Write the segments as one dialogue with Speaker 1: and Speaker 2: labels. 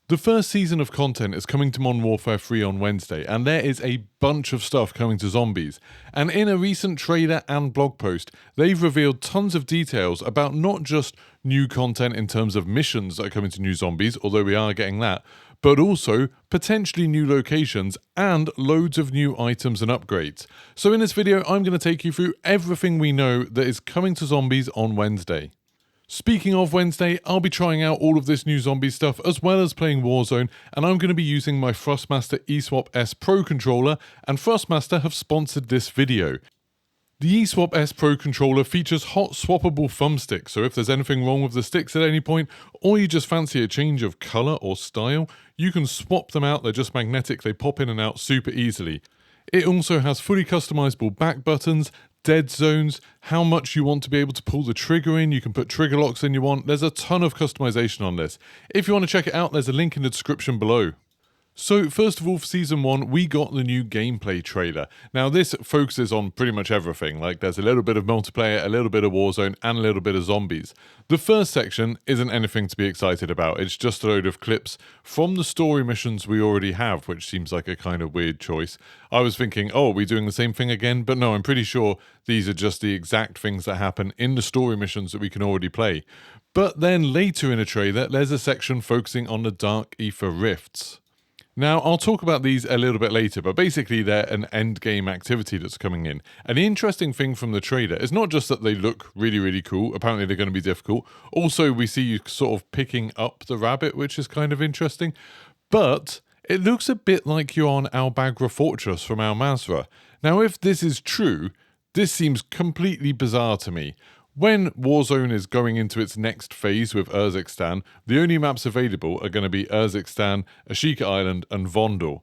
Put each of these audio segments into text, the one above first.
Speaker 1: The first season of content is coming to Modern Warfare 3 on Wednesday, and there is a bunch of stuff coming to Zombies. And in a recent trailer and blog post, they've revealed tons of details about not just new content in terms of missions that are coming to new Zombies, although we are getting that, but also potentially new locations and loads of new items and upgrades. So in this video, I'm going to take you through everything we know that is coming to Zombies on Wednesday. Speaking of Wednesday, I'll be trying out all of this new zombie stuff as well as playing Warzone, and I'm going to be using my Thrustmaster eSwap S Pro controller, and Thrustmaster have sponsored this video. The eSwap S Pro controller features hot swappable thumbsticks, so if there's anything wrong with the sticks at any point, or you just fancy a change of colour or style, you can swap them out. They're just magnetic, they pop in and out super easily. It also has fully customizable back buttons, dead zones, how much you want to be able to pull the trigger in, you can put trigger locks in you want, there's a ton of customization on this. If you want to check it out, there's a link in the description below. So first of all, for Season 1, we got the new gameplay trailer. Now this focuses on pretty much everything, like there's a little bit of multiplayer, a little bit of Warzone, and a little bit of zombies. The first section isn't anything to be excited about, it's just a load of clips from the story missions we already have, which seems like a kind of weird choice. I was thinking, oh, are we doing the same thing again? But no, I'm pretty sure these are just the exact things that happen in the story missions that we can already play. But then later in the trailer, there's a section focusing on the Dark Ether Rifts. Now, I'll talk about these a little bit later, but basically they're an endgame activity that's coming in. And the interesting thing from the trailer is not just that they look really, really cool, apparently they're going to be difficult, also we see you sort of picking up the rabbit, which is kind of interesting, but it looks a bit like you're on Al-Bagra Fortress from Al-Mazrah. Now, if this is true, this seems completely bizarre to me. When Warzone is going into its next phase with Urzikstan, the only maps available are going to be Urzikstan, Ashika Island, and Vondel.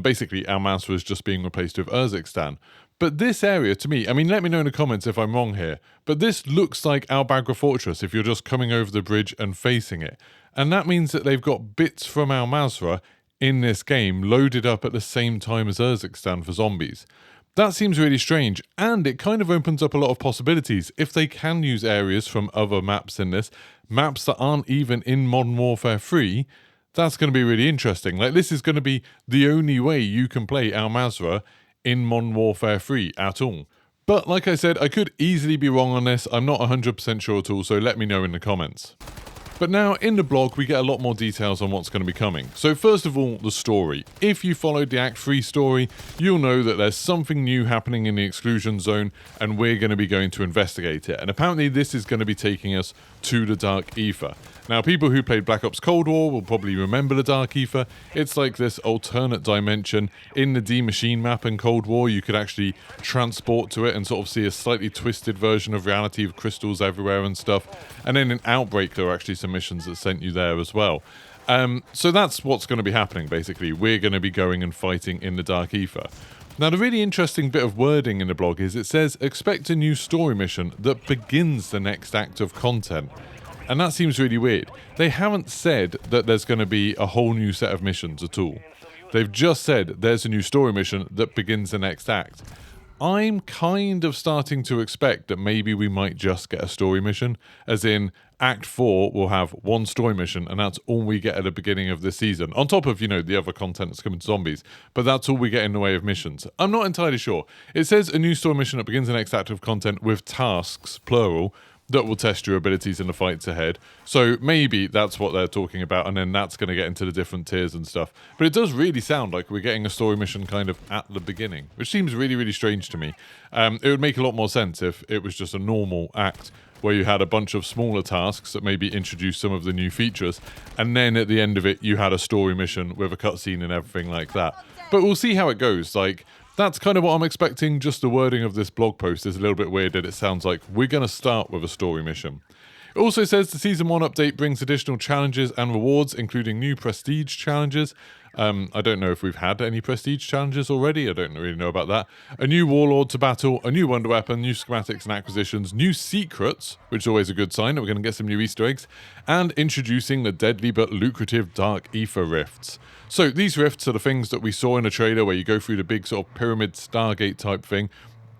Speaker 1: Basically, Al-Mazrah is just being replaced with Urzikstan. But this area, to me, I mean, let me know in the comments if I'm wrong here, but this looks like Al-Bagra Fortress if you're just coming over the bridge and facing it. And that means that they've got bits from Al-Mazrah in this game loaded up at the same time as Urzikstan for zombies. That seems really strange, and it kind of opens up a lot of possibilities. If they can use areas from other maps in this, maps that aren't even in Modern Warfare 3, that's going to be really interesting. Like, this is going to be the only way you can play Al-Mazrah in Modern Warfare 3 at all. But like I said, I could easily be wrong on this. I'm not 100% sure at all, so let me know in the comments. But now, in the blog, we get a lot more details on what's going to be coming. So first of all, the story. If you followed the Act 3 story, you'll know that there's something new happening in the exclusion zone, and we're going to be going to investigate it. And apparently this is going to be taking us to the Dark Ether. Now, people who played Black Ops Cold War will probably remember the Dark Ether. It's like this alternate dimension. In the D-Machine map in Cold War, you could actually transport to it and sort of see a slightly twisted version of reality with crystals everywhere and stuff. And then in Outbreak, there were actually some missions that sent you there as well. So that's what's going to be happening, basically. We're going to be going and fighting in the Dark Ether. Now, the really interesting bit of wording in the blog is it says, expect a new story mission that begins the next act of content. And that seems really weird. They haven't said that there's going to be a whole new set of missions at all. They've just said there's a new story mission that begins the next act. I'm kind of starting to expect that maybe we might just get a story mission, as in Act 4 will have one story mission, and that's all we get at the beginning of this season, on top of, you know, the other content that's coming to Zombies, but that's all we get in the way of missions. I'm not entirely sure. It says a new story mission that begins the next act of content with tasks, plural, that will test your abilities in the fights ahead. So maybe that's what they're talking about, and then that's going to get into the different tiers and stuff. But it does really sound like we're getting a story mission kind of at the beginning, which seems really, really strange to me. It would make a lot more sense if it was just a normal act where you had a bunch of smaller tasks that maybe introduced some of the new features, and then at the end of it, you had a story mission with a cutscene and everything like that. But we'll see how it goes. Like, that's kind of what I'm expecting. Just the wording of this blog post is a little bit weird that it sounds like we're going to start with a story mission. It also says the Season 1 update brings additional challenges and rewards, including new prestige challenges. I don't know if we've had any prestige challenges already. I don't really know about that. A new warlord to battle, a new wonder weapon, new schematics and acquisitions, new secrets, which is always a good sign that we're going to get some new Easter eggs, and introducing the deadly but lucrative Dark Ether Rifts. So these rifts are the things that we saw in the trailer where you go through the big sort of pyramid Stargate type thing.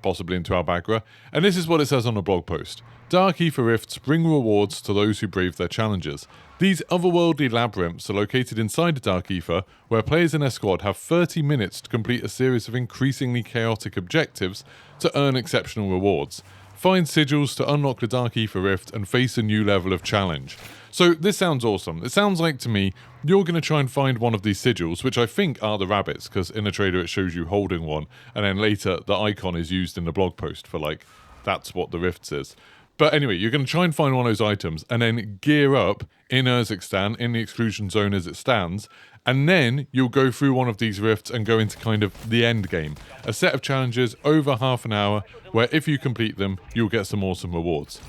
Speaker 1: possibly into Albagra, and this is what it says on the blog post. Dark Aether Rifts bring rewards to those who brave their challenges. These otherworldly labyrinths are located inside the Dark Aether, where players in their squad have 30 minutes to complete a series of increasingly chaotic objectives to earn exceptional rewards. Find sigils to unlock the Dark Aether Rift and face a new level of challenge. So this sounds awesome. It sounds like to me you're going to try and find one of these sigils, which I think are the rabbits, because in the trailer it shows you holding one, and then later the icon is used in the blog post for like, that's what the Rift is. But anyway, you're going to try and find one of those items and then gear up in Urzikstan, in the exclusion zone as it stands, and then you'll go through one of these rifts and go into kind of the end game. A set of challenges over half an hour where if you complete them, you'll get some awesome rewards.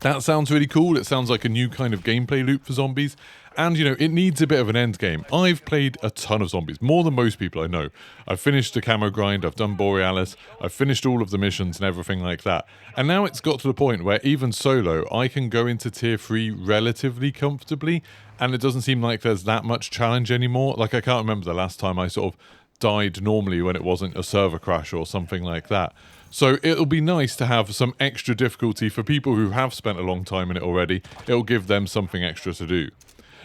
Speaker 1: That sounds really cool. It sounds like a new kind of gameplay loop for zombies. And, you know, it needs a bit of an end game. I've played a ton of zombies, more than most people I know. I've finished the camo grind, I've done Borealis, I've finished all of the missions and everything like that. And now it's got to the point where even solo, I can go into tier 3 relatively comfortably, and it doesn't seem like there's that much challenge anymore. Like, I can't remember the last time I sort of died normally when it wasn't a server crash or something like that. So it'll be nice to have some extra difficulty for people who have spent a long time in it already. It'll give them something extra to do.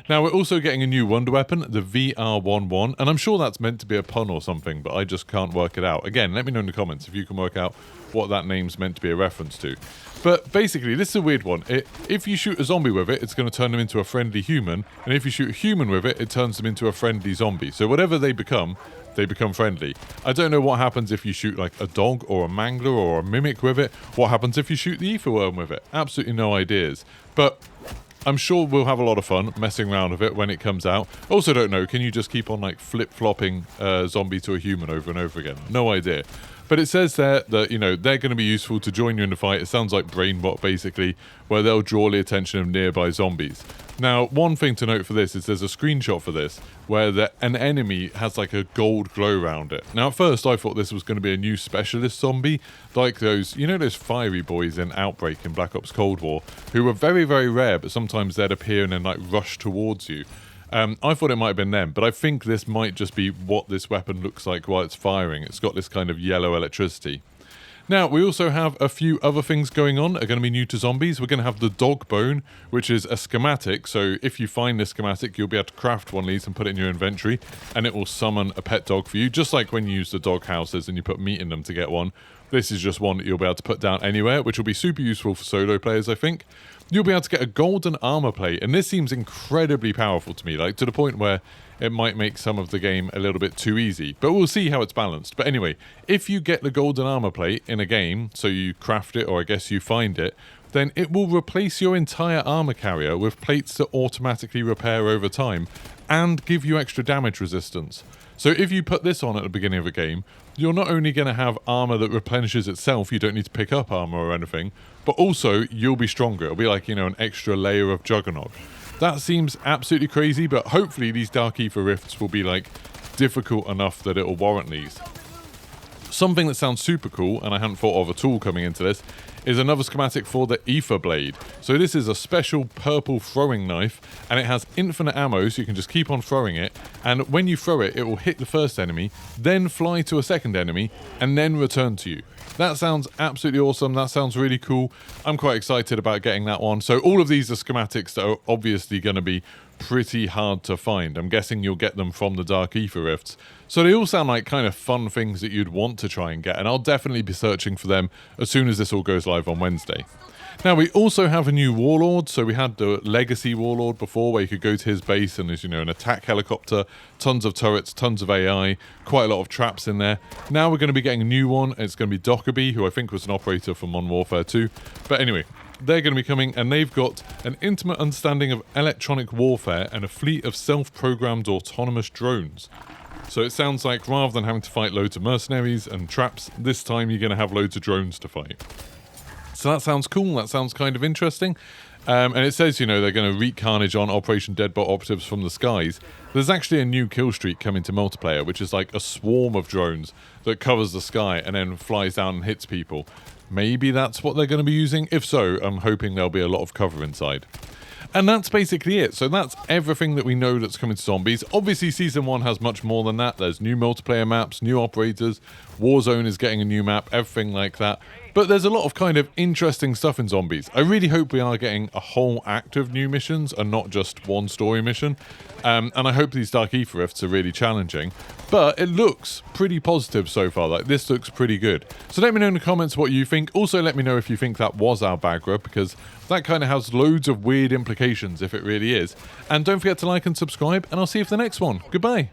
Speaker 1: Now, we're also getting a new wonder weapon, the VR11, and I'm sure that's meant to be a pun or something, but I just can't work it out. Again, let me know in the comments if you can work out what that name's meant to be a reference to. But basically, this is a weird one. If you shoot a zombie with it, it's going to turn them into a friendly human, and if you shoot a human with it, it turns them into a friendly zombie. So whatever they become friendly. I don't know what happens if you shoot like a dog or a mangler or a mimic with it. What happens if you shoot the ether worm with it? Absolutely no ideas. But I'm sure we'll have a lot of fun messing around with it when it comes out. Also don't know, can you just keep on like flip-flopping a zombie to a human over and over again? No idea. But it says there that, you know, they're going to be useful to join you in the fight. It sounds like Brainbot, basically, where they'll draw the attention of nearby zombies. Now, one thing to note for this is there's a screenshot for this where an enemy has like a gold glow around it. Now, at first, I thought this was going to be a new specialist zombie, like those, you know, those fiery boys in Outbreak in Black Ops Cold War, who were very, very rare, but sometimes they'd appear and then like rush towards you. I thought it might have been them, but I think this might just be what this weapon looks like while it's firing. It's got this kind of yellow electricity. Now, we also have a few other things going on that are going to be new to zombies. We're going to have the dog bone, which is a schematic. So if you find this schematic, you'll be able to craft one of these and put it in your inventory, and it will summon a pet dog for you, just like when you use the dog houses and you put meat in them to get one. This is just one that you'll be able to put down anywhere, which will be super useful for solo players, I think. You'll be able to get a golden armor plate, and this seems incredibly powerful to me, like to the point where it might make some of the game a little bit too easy, but we'll see how it's balanced. But anyway, if you get the golden armor plate in a game, so you craft it, or I guess you find it, then it will replace your entire armor carrier with plates that automatically repair over time and give you extra damage resistance. So if you put this on at the beginning of a game, you're not only going to have armor that replenishes itself, you don't need to pick up armor or anything, but also you'll be stronger. It'll be like, you know, an extra layer of Juggernaut. That seems absolutely crazy, but hopefully these Dark Aether Rifts will be like difficult enough that it'll warrant these. Something that sounds super cool, and I hadn't thought of at all coming into this, is another schematic for the Aether Blade. So this is a special purple throwing knife, and it has infinite ammo, so you can just keep on throwing it, and when you throw it, it will hit the first enemy, then fly to a second enemy, and then return to you. That sounds absolutely awesome. That sounds really cool. I'm quite excited about getting that one. So all of these are schematics that are obviously going to be pretty hard to find. I'm guessing you'll get them from the Dark Aether Rifts. So they all sound like kind of fun things that you'd want to try and get, and I'll definitely be searching for them as soon as this all goes live on Wednesday. Now, we also have a new Warlord. So we had the Legacy Warlord before, where you could go to his base and there's, you know, an attack helicopter, tons of turrets, tons of AI, quite a lot of traps in there. Now we're going to be getting a new one. It's going to be Dockerby, who I think was an operator from Modern Warfare 2. But anyway, they're going to be coming, and they've got an intimate understanding of electronic warfare and a fleet of self-programmed autonomous drones. So it sounds like rather than having to fight loads of mercenaries and traps, this time you're going to have loads of drones to fight. So that sounds cool. That sounds kind of interesting. And it says, you know, they're going to wreak carnage on Operation Deadbot operatives from the skies. There's actually a new kill streak coming to multiplayer, which is like a swarm of drones that covers the sky and then flies down and hits people. Maybe that's what they're going to be using. If so, I'm hoping there'll be a lot of cover inside. And that's basically it. So that's everything that we know that's coming to Zombies. Obviously, Season 1 has much more than that. There's new multiplayer maps, new operators, Warzone is getting a new map, everything like that. But there's a lot of kind of interesting stuff in Zombies. I really hope we are getting a whole act of new missions and not just one story mission. And I hope these Dark Ether rifts are really challenging. But it looks pretty positive so far. Like, this looks pretty good. So let me know in the comments what you think. Also, let me know if you think that was our Bagra, because that kind of has loads of weird implications if it really is. And don't forget to like and subscribe, and I'll see you for the next one. Goodbye.